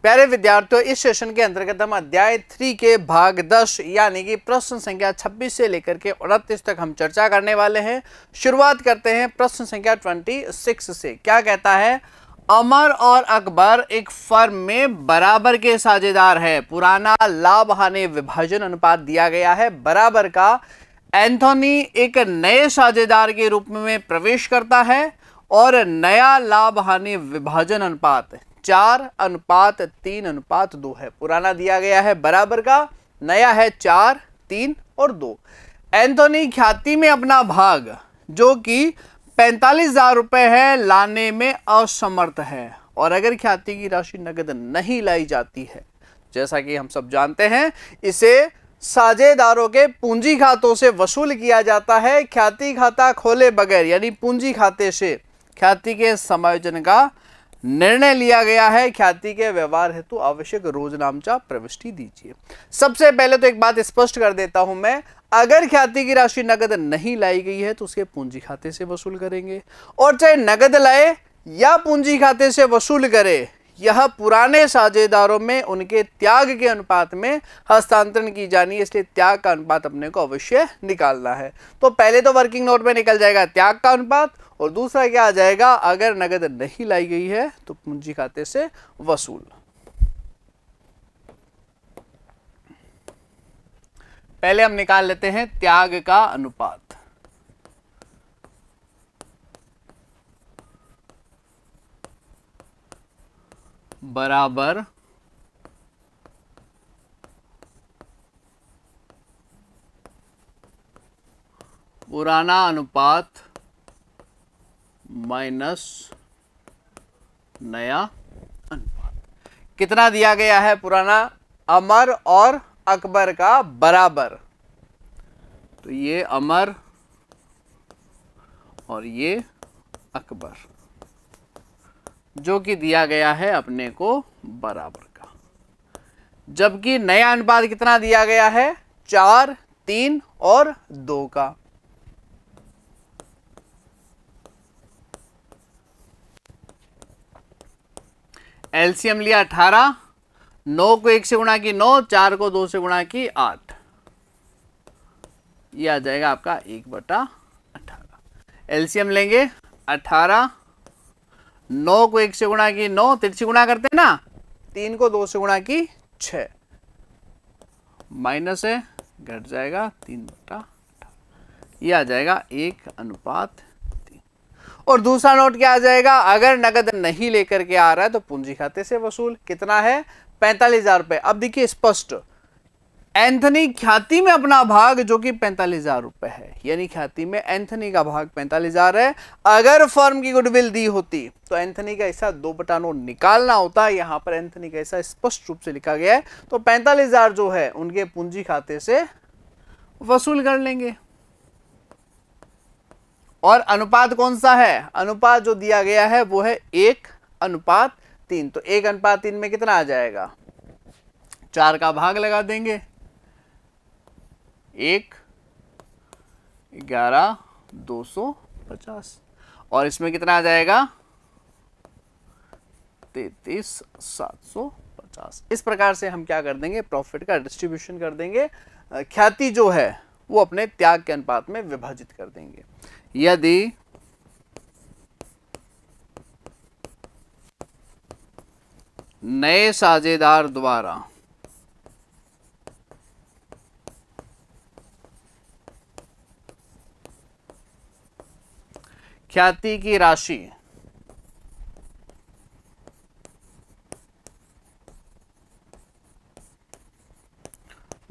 प्यारे विद्यार्थियों, इस सेशन के अंतर्गत हम अध्याय 3 के भाग 10 यानी कि प्रश्न संख्या 26 से लेकर के 29 तक हम चर्चा करने वाले हैं। शुरुआत करते हैं प्रश्न संख्या 26 से। क्या कहता है? अमर और अकबर एक फर्म में बराबर के साझेदार है। पुराना लाभ हानि विभाजन अनुपात दिया गया है बराबर का। एंथोनी एक नए साझेदार के रूप में प्रवेश करता है और नया लाभ हानि विभाजन अनुपात 4:3:2 है। पुराना दिया गया है बराबर का, नया है 4, 3 और 2। एंथोनी ख्याति में अपना भाग जो कि 45,000 रुपए है लाने में असमर्थ है, और अगर ख्याति की राशि नगद नहीं लाई जाती है, जैसा कि हम सब जानते हैं, इसे साझेदारों के पूंजी खातों से वसूल किया जाता है। ख्याति खाता खोले बगैर यानी पूंजी खाते से ख्याति के समायोजन का निर्णय लिया गया है। ख्याति के व्यवहार हेतु आवश्यक रोजनामचा प्रविष्टि दीजिए। सबसे पहले तो एक बात स्पष्ट कर देता हूं मैं, अगर ख्याति की राशि नगद नहीं लाई गई है तो उसके पूंजी खाते से वसूल करेंगे, और चाहे नगद लाए या पूंजी खाते से वसूल करे, यह पुराने साझेदारों में उनके त्याग के अनुपात में हस्तांतरण की जानी है। इसलिए त्याग का अनुपात अपने को अवश्य निकालना है। तो पहले तो वर्किंग नोट में निकल जाएगा त्याग का अनुपात, और दूसरा क्या आ जाएगा? अगर नगद नहीं लाई गई है तो पूंजी खाते से वसूल। पहले हम निकाल लेते हैं त्याग का अनुपात। बराबर पुराना अनुपात माइनस नया अनुपात। कितना दिया गया है? पुराना अमर और अकबर का बराबर, तो ये अमर और ये अकबर, जो कि दिया गया है अपने को बराबर का। जबकि नया अनुपात कितना दिया गया है? 4, 3 और 2 का। एलसीएम लिया 18, 9 को 1 से गुणा की 9, 4 को 2 से गुणा की 8, ये आ जाएगा आपका 1/18। एलसीएम लेंगे 18, 9 को 1 से गुणा की 9, तिरछी गुणा करते हैं ना, 3 को 2 से गुणा की 6, माइनस है, घट जाएगा 3/18, ये आ जाएगा 1:3। और दूसरा नोट क्या आ जाएगा? अगर नगद नहीं लेकर के आ रहा है तो पूंजी खाते से वसूल। कितना है? 45,000 रुपए। अब देखिए स्पष्ट, एंथनी ख्याति में अपना भाग जो कि 45,000 रुपए है, यानी ख्याति में एंथनी का भाग 45,000 है। अगर फर्म की गुडविल दी होती तो एंथनी का हिस्सा 2/9 निकालना होता। यहां पर एंथनी का हिस्सा स्पष्ट रूप से लिखा गया है, तो 45,000 जो है उनके पूंजी खाते से वसूल कर लेंगे। और अनुपात कौन सा है? अनुपात जो दिया गया है वो है 1:3। तो 1:3 में कितना आ जाएगा? 4 का भाग लगा देंगे, 1, 11, 250, और इसमें कितना आ जाएगा? 33,750। इस प्रकार से हम क्या कर देंगे? प्रॉफिट का डिस्ट्रीब्यूशन कर देंगे। ख्याति जो है वो अपने त्याग के अनुपात में विभाजित कर देंगे। यदि नए साझेदार द्वारा ख्याति की राशि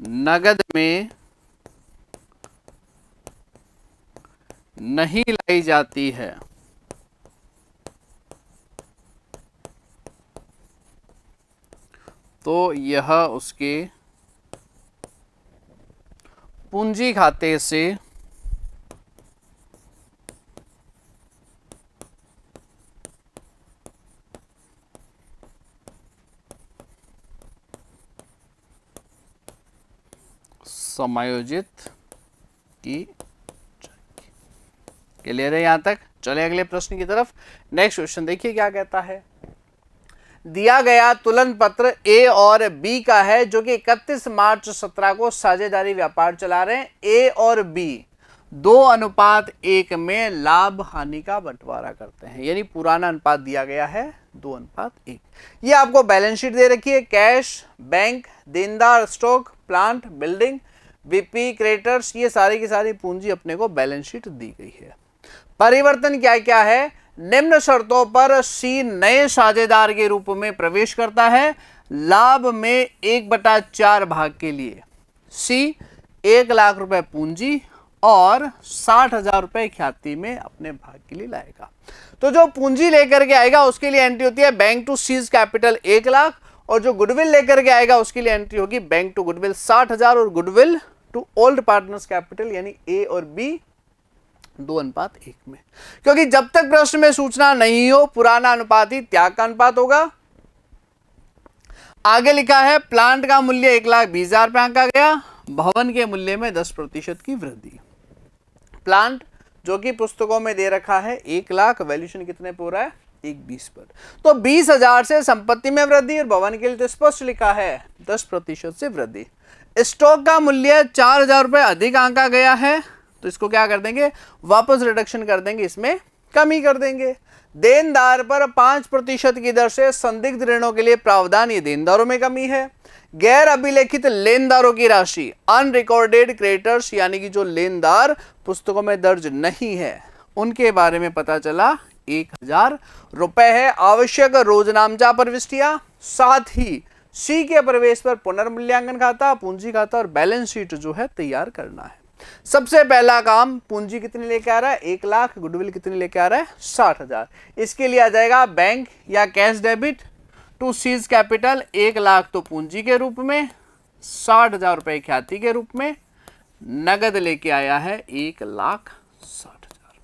नगद में नहीं लाई जाती है तो यह उसके पूंजी खाते से समायोजित की। क्लियर है यहां तक? चले अगले प्रश्न की तरफ। नेक्स्ट क्वेश्चन देखिए क्या कहता है। दिया गया तुलन पत्र ए और बी का है, जो कि 31 मार्च 17 को साझेदारी व्यापार चला रहे हैं। ए और बी 2:1 में लाभ हानि का बंटवारा करते हैं, यानी पुराना अनुपात दिया गया है 2:1। ये आपको बैलेंस शीट दे रखी है, कैश, बैंक, देनदार, stock, plant, building, VP, creditors, ये सारी की सारी पूंजी अपने को बैलेंस शीट दी गई है। परिवर्तन क्या क्या है? निम्न शर्तों पर सी नए साझेदार के रूप में प्रवेश करता है लाभ में 1/4 भाग के लिए। सी 1 लाख रुपए पूंजी और 60,000 रुपए ख्याति में अपने भाग के लिए लाएगा। तो जो पूंजी लेकर के आएगा उसके लिए एंट्री होती है bank to C's capital 1 lakh, और जो गुडविल लेकर के आएगा उसके लिए एंट्री होगी बैंक टू गुडविल 60,000 और goodwill to old partners capital यानी ए और बी 2:1 में। क्योंकि जब तक प्रश्न में सूचना नहीं हो पुराना अनुपात ही त्याग का अनुपात होगा। आगे लिखा है प्लांट का मूल्य 1,20,000 रुपए आंका गया, भवन के मूल्य में 10% की वृद्धि। प्लांट जो कि पुस्तकों में दे रखा है 1 लाख, वैल्यूएशन कितने पे हो रहा है 1,20 पर, तो 20,000 से संपत्ति में वृद्धि, और भवन के लिए तो स्पष्ट लिखा है 10% से वृद्धि। स्टॉक का मूल्य 4,000 रुपए अधिक आंका गया है, तो इसको क्या कर देंगे वापस रिडक्शन कर देंगे, इसमें कमी कर देंगे। देनदार पर 5% की दर से संदिग्ध ऋणों के लिए प्रावधान, ये देनदारों में कमी है। गैर अभिलेखित लेनदारों की राशि अनरिकॉर्डेड क्रेडिटर्स यानी कि जो लेनदार पुस्तकों में दर्ज नहीं है उनके बारे में पता चला 1,000 रुपए है। आवश्यक रोजनामचा प्रविष्टियां, साथ ही सी के प्रवेश पर पुनर्मूल्यांकन खाता, पूंजी खाता और बैलेंस शीट जो है तैयार करना है। सबसे पहला काम पूंजी कितनी लेके आ रहा है 1 लाख, गुडविल कितनी लेके आ रहा है 60,000। इसके लिए आ जाएगा बैंक या cash debit to C's capital 1 lakh तो पूंजी के रूप में, 60,000 रुपए ख्याति के रूप में, नगद लेके आया है 1,60,000।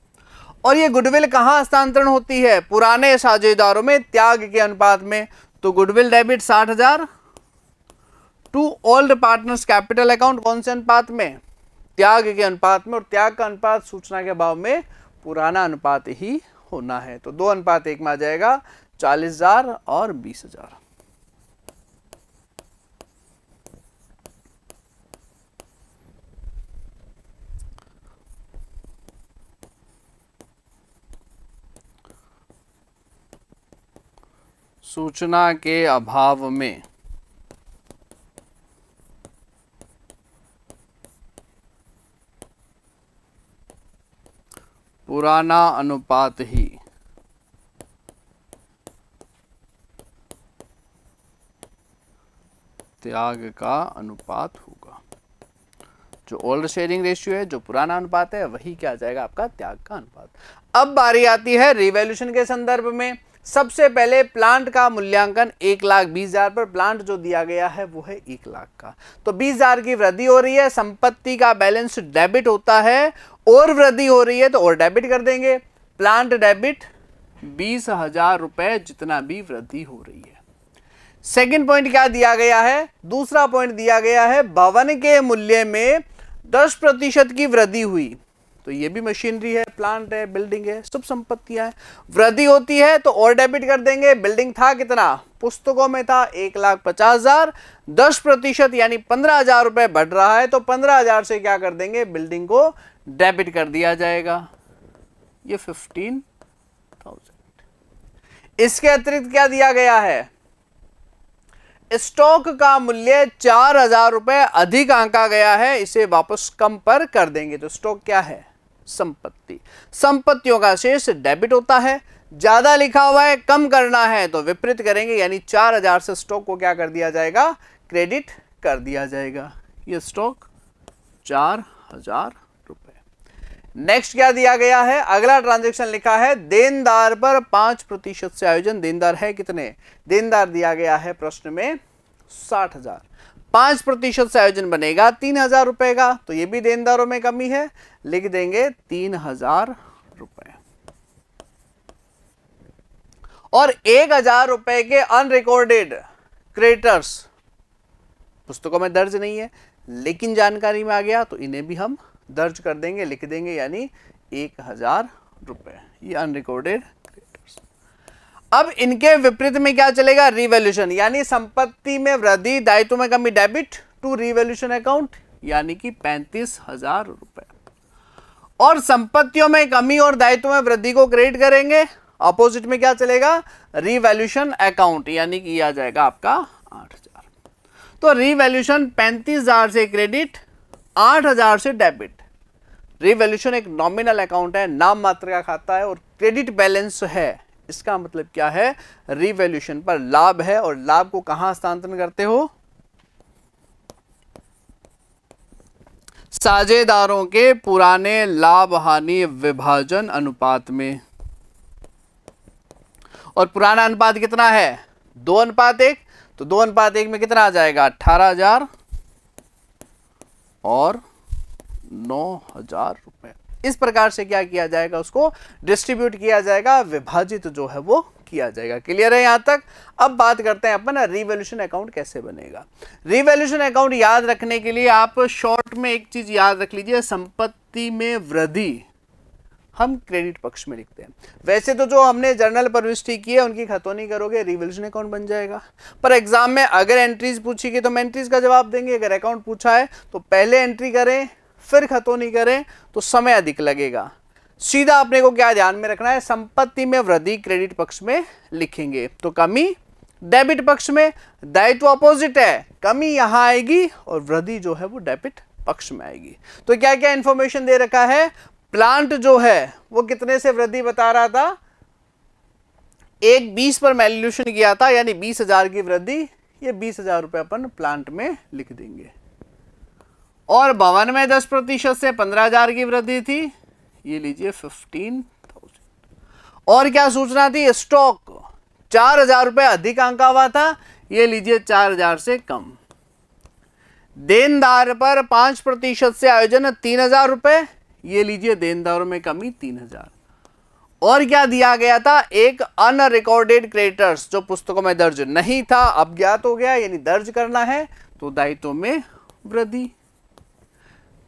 और ये गुडविल कहां हस्तांतरण होती है? पुराने साझेदारों में त्याग के अनुपात में, तो goodwill debit 60,000 to old partners capital account कौन से अनुपात में? त्याग के अनुपात में, और त्याग का अनुपात सूचना के अभाव में पुराना अनुपात ही होना है, तो 2:1 में आ जाएगा 40,000 और 20,000। सूचना के अभाव में पुराना अनुपात ही त्याग का अनुपात होगा। जो ओल्ड शेयरिंग रेशियो है, जो पुराना अनुपात है, वही क्या आ जाएगा आपका त्याग का अनुपात। अब बारी आती है रिवैल्यूएशन के संदर्भ में। सबसे पहले प्लांट का मूल्यांकन 1,20,000 पर, प्लांट जो दिया गया है वो है 1 लाख का, तो 20,000 की वृद्धि हो रही है, संपत्ति का बैलेंस डेबिट होता है और वृद्धि हो रही है तो और डेबिट कर देंगे। प्लांट डेबिट 20,000 रुपए जितना भी वृद्धि हो रही है। सेकंड पॉइंट क्या दिया गया है? दूसरा पॉइंट दिया गया है भवन के मूल्य में 10% की वृद्धि हुई, तो ये भी मशीनरी है, प्लांट है, बिल्डिंग है, सब संपत्तियां हैं। वृद्धि होती है तो और डेबिट कर देंगे। बिल्डिंग था कितना? पुस्तकों में था 1,50,000, 10% यानी 15,000 रुपए बढ़ रहा है, तो 15,000 से क्या कर देंगे बिल्डिंग को डेबिट कर दिया जाएगा, ये 15,000। इसके अतिरिक्त क्या दिया गया है? स्टॉक का मूल्य 4,000 रुपए अधिक आंका गया है, इसे वापस कम पर कर देंगे, तो स्टॉक क्या है? संपत्ति। संपत्तियों का शेष डेबिट होता है, ज्यादा लिखा हुआ है, कम करना है तो विपरीत करेंगे, यानी 4,000 से स्टॉक को क्या कर दिया जाएगा? क्रेडिट कर दिया जाएगा। ये स्टॉक 4,000 रुपए। नेक्स्ट क्या दिया गया है? अगला ट्रांजैक्शन लिखा है देनदार पर 5% से आयोजन। देनदार है कितने? देनदार दिया गया है प्रश्न में 60,000, 5% से आयोजन बनेगा 3,000 रुपए का, तो ये भी देनदारों में कमी है, लिख देंगे 3,000 रुपए। और 1,000 रुपए के अनरिकॉर्डेड क्रेडिटर्स पुस्तकों में दर्ज नहीं है लेकिन जानकारी में आ गया, तो इन्हें भी हम दर्ज कर देंगे, लिख देंगे, यानी 1,000 रुपए, ये अनरिकॉर्डेड क्रेडिटर्स। अब इनके विपरीत में क्या चलेगा, रिवैल्यूएशन, यानी संपत्ति में वृद्धि दायित्व में कमी, डेबिट टू रिवैल्यूएशन अकाउंट, यानी कि 35,000 रुपए। और संपत्तियों में कमी और दायित्व में वृद्धि को क्रेडिट करेंगे, अपोजिट में क्या चलेगा, रिवैल्यूएशन अकाउंट, यानी कि आ जाएगा आपका 8,000। तो रिवैल्यूएशन 35,000 से क्रेडिट, 8,000 से डेबिट। रिवैल्यूएशन एक नॉमिनल अकाउंट है, नाम मात्र का खाता है, और क्रेडिट बैलेंस है। इसका मतलब क्या है, रिवैल्यूएशन पर लाभ है, और लाभ को कहां हस्तांतरण करते हो, साझेदारों के पुराने लाभ हानि विभाजन अनुपात में। और पुराना अनुपात कितना है, 2:1, तो 2:1 में कितना आ जाएगा, 18,000 और 9,000 रुपए। इस प्रकार से क्या किया जाएगा, उसको डिस्ट्रीब्यूट किया जाएगा, विभाजित जो है वो किया जाएगा। क्लियर है यहां तक। अब बात करते हैं अपन रिवैल्यूएशन अकाउंट कैसे बनेगा। रिवैल्यूएशन अकाउंट याद रखने के लिए आप शॉर्ट में एक चीज याद रख लीजिए, संपत्ति में वृद्धि हम क्रेडिट पक्ष में लिखते हैं। वैसे तो जो हमने जर्नल प्रविष्टि की है उनकी खतौनी करोगे, रिवैल्यूएशन अकाउंट बन जाएगा। पर एग्जाम में अगर एंट्रीज पूछी गई तो हम एंट्रीज का जवाब देंगे, अगर अकाउंट पूछा है तो पहले एंट्री करें फिर खतौनी करें तो समय अधिक लगेगा। सीधा अपने को क्या ध्यान में रखना है, संपत्ति में वृद्धि क्रेडिट पक्ष में लिखेंगे, तो कमी डेबिट पक्ष में, दायित्व अपोजिट है, कमी यहां आएगी और वृद्धि जो है वो डेबिट पक्ष में आएगी। तो क्या क्या इंफॉर्मेशन दे रखा है, प्लांट जो है वो कितने से वृद्धि बता रहा था, एक 20 पर वैल्यूएशन किया था, यानी 20,000 की वृद्धि, ये 20,000 रुपए अपन प्लांट में लिख देंगे। और भवन में 10% से 15,000 की वृद्धि थी, ये लीजिए 15,000। और क्या सूचना थी, स्टॉक 4,000 रुपए अधिक आंका हुआ था, ये लीजिए 4,000 से कम। देनदार पर 5% से आयोजन 3,000 रुपए, ये लीजिए देनदारों में कमी 3,000। और क्या दिया गया था, एक अनरिकॉर्डेड क्रेडिटर्स जो पुस्तकों में दर्ज नहीं था, अब ज्ञात हो गया, यानी दर्ज करना है, तो दायित्वों में वृद्धि।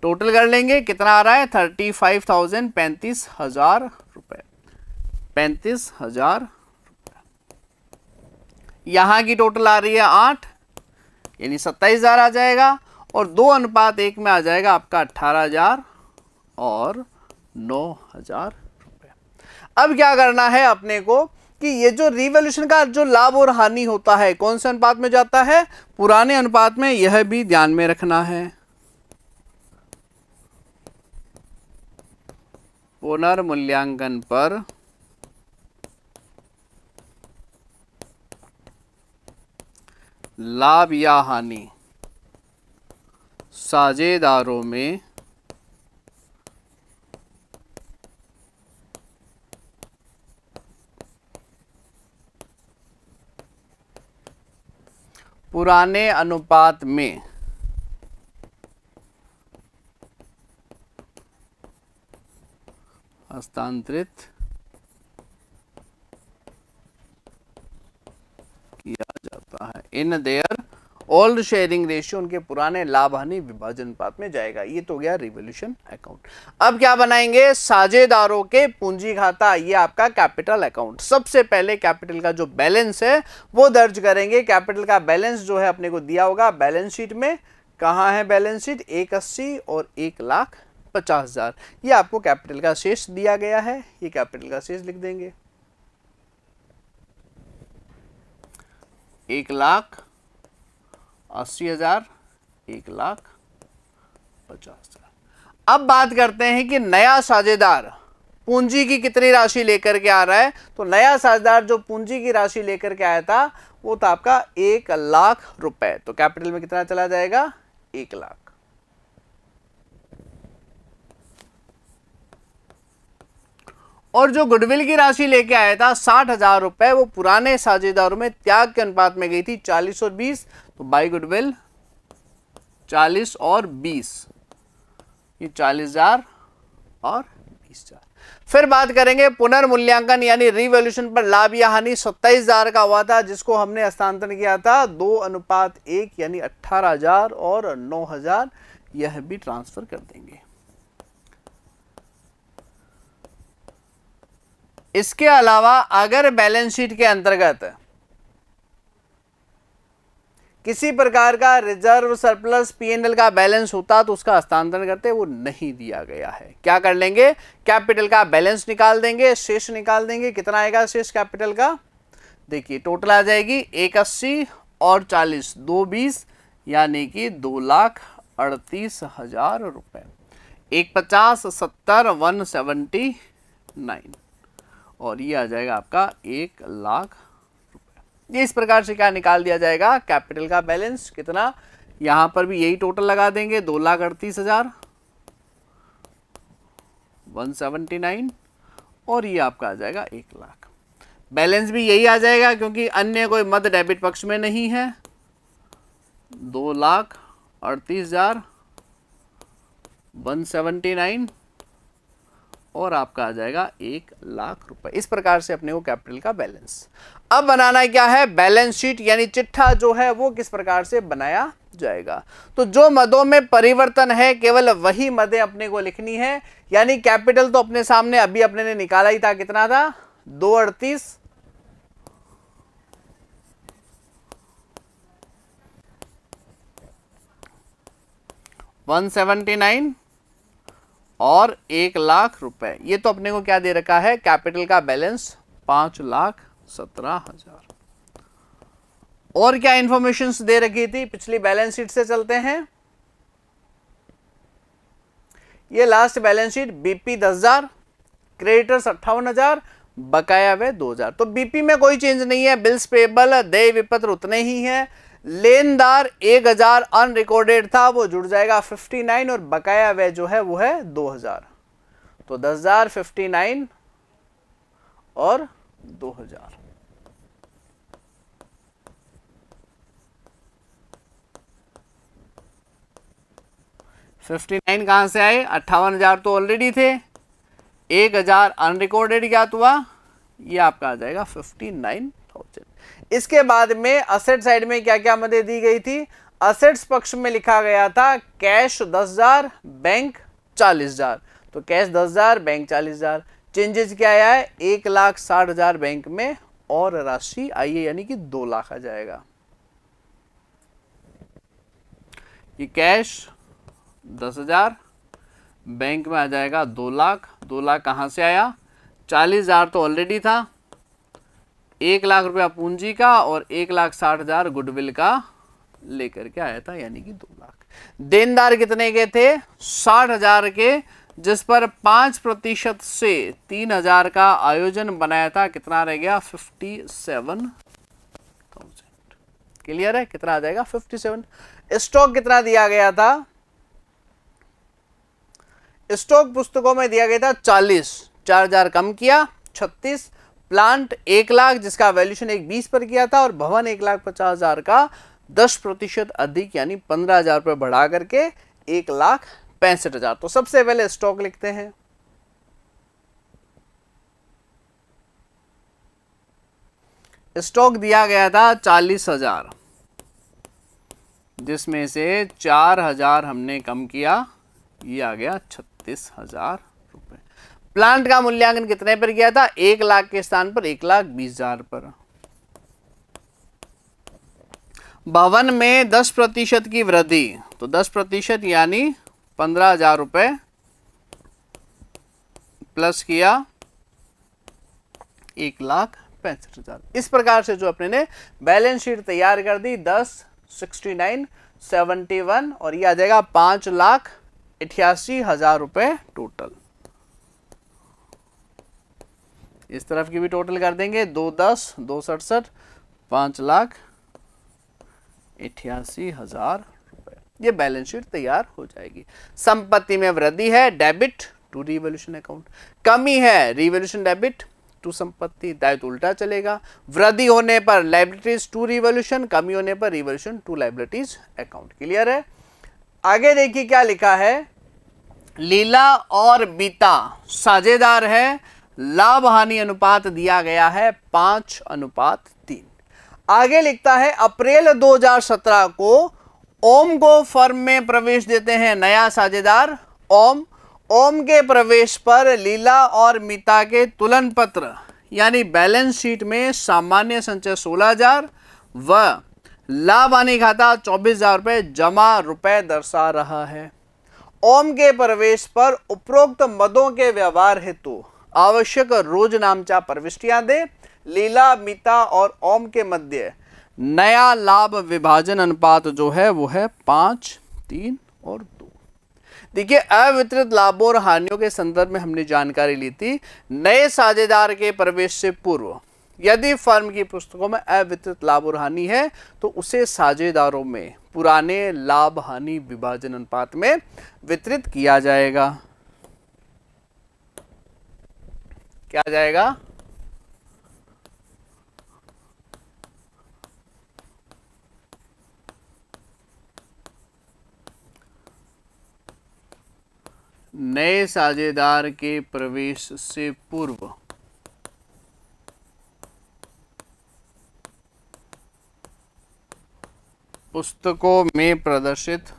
टोटल कर लेंगे, कितना आ रहा है, 35,000, 35,000 रुपए, 35,000 रुपए। यहां की टोटल आ रही है 8, यानी 27,000 आ जाएगा, और 2:1 में आ जाएगा आपका 18,000 और 9,000 रुपए। अब क्या करना है अपने को कि ये जो रिवैल्यूएशन का जो लाभ और हानि होता है कौन से अनुपात में जाता है, पुराने अनुपात में, यह भी ध्यान में रखना है। पुनर्मूल्यांकन पर लाभ या हानि साझेदारों में पुराने अनुपात में हस्तांतरित किया जाता है। In their old sharing ratio, उनके पुराने लाभ हानि विभाजन अनुपात में जाएगा। ये तो गया रिवैल्यूएशन अकाउंट। अब क्या बनाएंगे, साझेदारों के पूंजी खाता, ये आपका कैपिटल अकाउंट। सबसे पहले कैपिटल का जो बैलेंस है वो दर्ज करेंगे। कैपिटल का बैलेंस जो है अपने को दिया होगा बैलेंस शीट में। कहाँ है बैलेंस शीट, 180 और 1,50,000, ये आपको कैपिटल का शेष दिया गया है, ये कैपिटल का शेष लिख देंगे, 1,80,000, 1,50,000। अब बात करते हैं कि नया साझेदार पूंजी की कितनी राशि लेकर के आ रहा है। तो नया साझेदार जो पूंजी की राशि लेकर के आया था वो था आपका 1,00,000 रुपए। तो कैपिटल में कितना चला जाएगा, 1,00,000। और जो गुडविल की राशि लेके आया था 60,000 रुपए, वो पुराने साझेदारों में त्याग के अनुपात में गई थी 40 और 20। तो बाई गुडविल 40 और 20, ये 40,000 और 20,000। फिर बात करेंगे पुनर्मूल्यांकन यानी रिवैल्यूएशन पर लाभ या हानि 27,000 का हुआ था, जिसको हमने हस्तांतरण किया था 2:1 यानी 18,000 और 9,000, यह भी ट्रांसफर कर देंगे। इसके अलावा अगर बैलेंस शीट के अंतर्गत किसी प्रकार का रिजर्व सरप्लस पीएनएल का बैलेंस होता तो उसका हस्तांतरण करते, वो नहीं दिया गया है। क्या कर लेंगे, कैपिटल का बैलेंस निकाल देंगे, शेष निकाल देंगे। कितना आएगा शेष कैपिटल का, देखिए टोटल आ जाएगी 180 और 40 220 यानी कि 2,38,000 रुपए। 150 70 179 और ये आ जाएगा आपका 1,00,000 रुपए। ये इस प्रकार से क्या निकाल दिया जाएगा, कैपिटल का बैलेंस कितना, यहां पर भी यही टोटल लगा देंगे 2,38,000 179 और ये आपका आ जाएगा 1,00,000। बैलेंस भी यही आ जाएगा क्योंकि अन्य कोई मद डेबिट पक्ष में नहीं है। 2,38,000 179 और आपका आ जाएगा 1,00,000 रुपए। इस प्रकार से अपने को कैपिटल का बैलेंस। अब बनाना क्या है, बैलेंस शीट यानी चिट्ठा जो है वो किस प्रकार से बनाया जाएगा। तो जो मदों में परिवर्तन है केवल वही मदें अपने को लिखनी है। यानी कैपिटल तो अपने सामने अभी अपने ने निकाला ही था, कितना था 238 179 और 1,00,000 रुपए। ये तो अपने को क्या दे रखा है, कैपिटल का बैलेंस 5,17,000। और क्या इंफॉर्मेशंस दे रखी थी पिछली बैलेंस शीट से चलते हैं। ये last balance sheet BP 10,000, creditors 58,000, बकाया व्यय 2,000। तो बीपी में कोई चेंज नहीं है, बिल्स पेबल देय विपत्र उतने ही हैं। लेनदार 1,000 अनरिकॉर्डेड था, वो जुड़ जाएगा 59 और बकाया व्यय जो है वो है 2,000। तो 10,000 59 और 2,000। $59 कहां से आए, 58,000 तो ऑलरेडी थे, 1,000 अनरिकॉर्डेड ज्ञात हुआ, ये आपका आ जाएगा 59,000। इसके बाद में असेट साइड में क्या क्या मदें दी गई थी। असेट्स पक्ष में लिखा गया था कैश 10,000 बैंक 40,000। तो कैश 10,000 बैंक 40,000। चेंजेस क्या आया है, 1,60,000 बैंक में और राशि आई है यानी कि 2,00,000 आ जाएगा। ये कैश 10,000 बैंक में आ जाएगा 2,00,000। 2,00,000 कहां से आया, 40,000 तो ऑलरेडी था, 1,00,000 रुपया पूंजी का और 1,60,000 गुडविल का लेकर के आया था यानी कि 2,00,000। देनदार कितने के थे, 60,000 के, जिस पर 5% से 3,000 का आयोजन बनाया था। कितना रह गया, 57,000। क्लियर है, कितना आ जाएगा 57। स्टॉक कितना दिया गया था, स्टॉक पुस्तकों में दिया गया था 40, 4,000 कम किया 36। प्लांट 1,00,000 जिसका वैल्यूएशन 1,20 पर किया था और भवन 1,50,000 का 10% अधिक यानी 15,000 रुपये बढ़ा करके 1,65,000। तो सबसे पहले स्टॉक लिखते हैं। स्टॉक दिया गया था 40,000 जिसमें से 4,000 हमने कम किया, ये आ गया 36,000 रुपए। प्लांट का मूल्यांकन कितने पर किया था, 1,00,000 के स्थान पर 1,20,000 पर। भवन में 10% की वृद्धि, तो 10% यानी 15,000 रुपए प्लस किया 1,65,000। इस प्रकार से जो अपने ने बैलेंस शीट तैयार कर दी 10, 69, 71 और ये आ जाएगा 5,88,000 रुपए टोटल। इस तरफ की भी टोटल कर देंगे, 2 10 2 67 5,88,000 रुपए। ये बैलेंस शीट तैयार हो जाएगी। संपत्ति में वृद्धि है, डेबिट टू रिवॉल्यूशन अकाउंट, कमी है रिवॉल्यूशन डेबिट टू संपत्ति, दायित्व उल्टा चलेगा। वृद्धि होने पर लायबिलिटीज टू रिवॉल्यूशन, कमी होने पर revolution to liabilities account. Clear है। आगे देखिए क्या लिखा है, लीला और बीता साझेदार है, लाभ हानि अनुपात दिया गया है 5:3। आगे लिखता है अप्रैल 2017 को ओम को फर्म में प्रवेश देते हैं नया साझेदार ओम। ओम के प्रवेश पर लीला और मीता के तुलन पत्र यानी बैलेंस शीट में सामान्य संचय 16,000 व लाभ हानि खाता 24,000 रुपये जमा रुपए दर्शा रहा है। ओम के प्रवेश पर उपरोक्त मदों के व्यवहार हेतु आवश्यक रोजनामचा प्रविष्टियां दे। लीला, मीता और ओम के मध्य नया लाभ विभाजन अनुपात जो है वो है 5, 3 और 2। देखिए, अवितरित लाभों और हानियों के संदर्भ में हमने जानकारी ली थी। नए साझेदार के प्रवेश से पूर्व यदि फर्म की पुस्तकों में अवितरित लाभ और हानि है तो उसे साझेदारों में पुराने लाभ हानि विभाजन अनुपात में वितरित किया जाएगा। क्या जाएगा? नए साझेदार के प्रवेश से पूर्व पुस्तकों में प्रदर्शित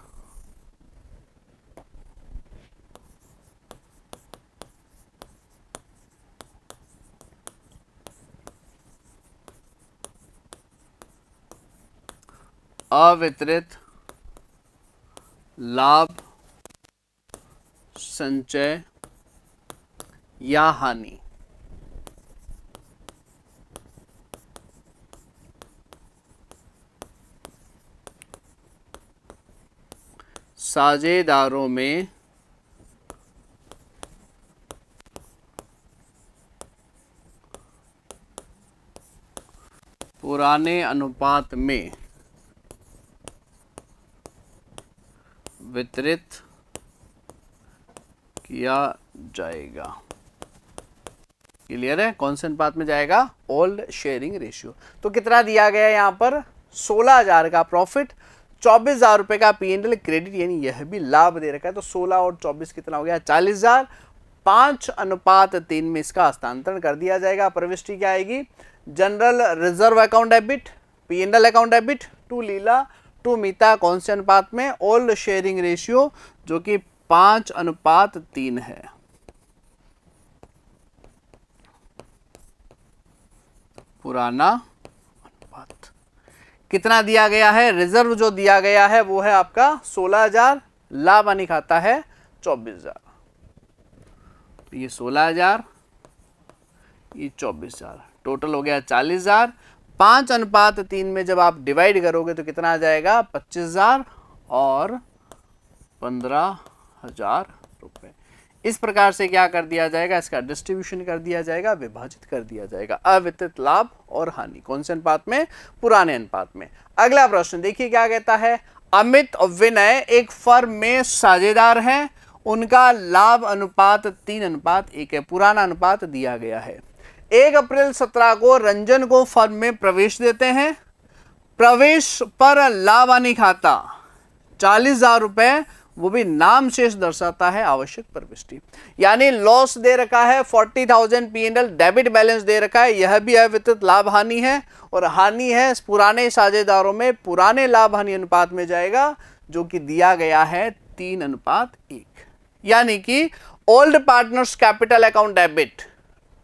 अवितरित लाभ, संचय या हानि साझेदारों में पुराने अनुपात में वितरित किया जाएगा। क्लियर है? कौन से अनुपात में जाएगा? Old sharing ratio. तो कितना दिया गया यहाँ पर? 16,000 का प्रॉफिट, 24,000 रुपए का P&L क्रेडिट, यानी यह भी लाभ दे रखा है। तो 16 और 24 कितना हो गया? 40,000। 5:3 में इसका हस्तांतरण कर दिया जाएगा। प्रविष्टि क्या आएगी? General reserve account debit, P&L account debit, to Leela, to Meeta. कौन से अनुपात में? ओल्ड शेयरिंग रेशियो, जो कि 5:3 है। पुराना अनुपात कितना दिया गया है? रिजर्व जो दिया गया है वो है आपका 16,000, लाभ हानि खाता है 24,000। ये 16,000, ये 24,000, टोटल हो गया 40,000। 5:3 में जब आप डिवाइड करोगे तो कितना आ जाएगा? 25,000 और 15,000 रुपए। इस प्रकार से क्या कर दिया जाएगा? इसका डिस्ट्रीब्यूशन कर दिया जाएगा, विभाजित कर दिया जाएगा अवितरित लाभ और हानि। कौन से अनुपात में? पुराने अनुपात में। अगला प्रश्न देखिए क्या कहता है। अमित और विनय एक फर्म में साझेदार हैं। उनका लाभ अनुपात 3:1 है। पुराना अनुपात दिया गया है। 1 अप्रैल 17 को रंजन को फर्म में प्रवेश देते हैं। प्रवेश पर लाभ हानि खाता 40,000 रुपए, वो भी नाम शेष दर्शाता है आवश्यक प्रविष्टि। यानी लॉस दे रखा है 40,000 P&L, डेबिट बैलेंस दे रखा है, यह भी अवितरित लाभ हानि है और हानि है पुराने साझेदारों में पुराने लाभ हानि अनुपात में जाएगा, जो कि दिया गया है 3:1। यानी कि old partners capital account debit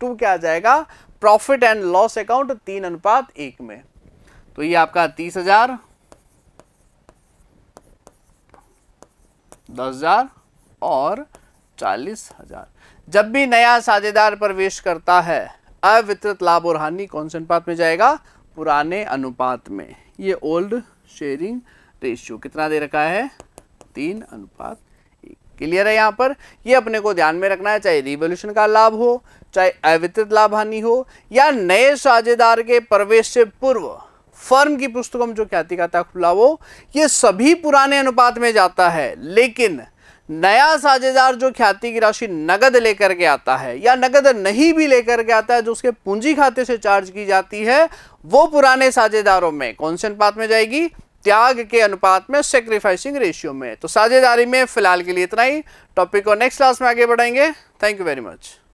to क्या जाएगा? प्रॉफिट एंड लॉस अकाउंट 3:1 में। तो ये आपका 30,000, 10,000 और 40,000। जब भी नया साझेदार प्रवेश करता है अवितरित लाभ और हानि कौन से अनुपात में जाएगा? पुराने अनुपात में। ये ओल्ड शेयरिंग रेशियो कितना दे रखा है? 3:1। क्लियर है? यहाँ पर ये अपने को ध्यान में रखना है, चाहे रिवॉल्यूशन का लाभ हो, चाहे अवितरित लाभ हानि हो, या नए साझेदार के प्रवेश से पूर्व फर्म की पुस्तकों में जो ख्याति खाता खुला हो, ये सभी पुराने अनुपात में जाता है। लेकिन नया साझेदार जो ख्याति की राशि नगद लेकर के आता है या नगद नहीं भी लेकर के आता है, जो उसके पूंजी खाते से चार्ज की जाती है, वो पुराने साझेदारों में कौन से अनुपात में जाएगी? त्याग के अनुपात में, सेक्रीफाइसिंग रेशियो में। तो साझेदारी में फिलहाल के लिए इतना ही। टॉपिक को नेक्स्ट क्लास में आगे बढ़ाएंगे। Thank you very much.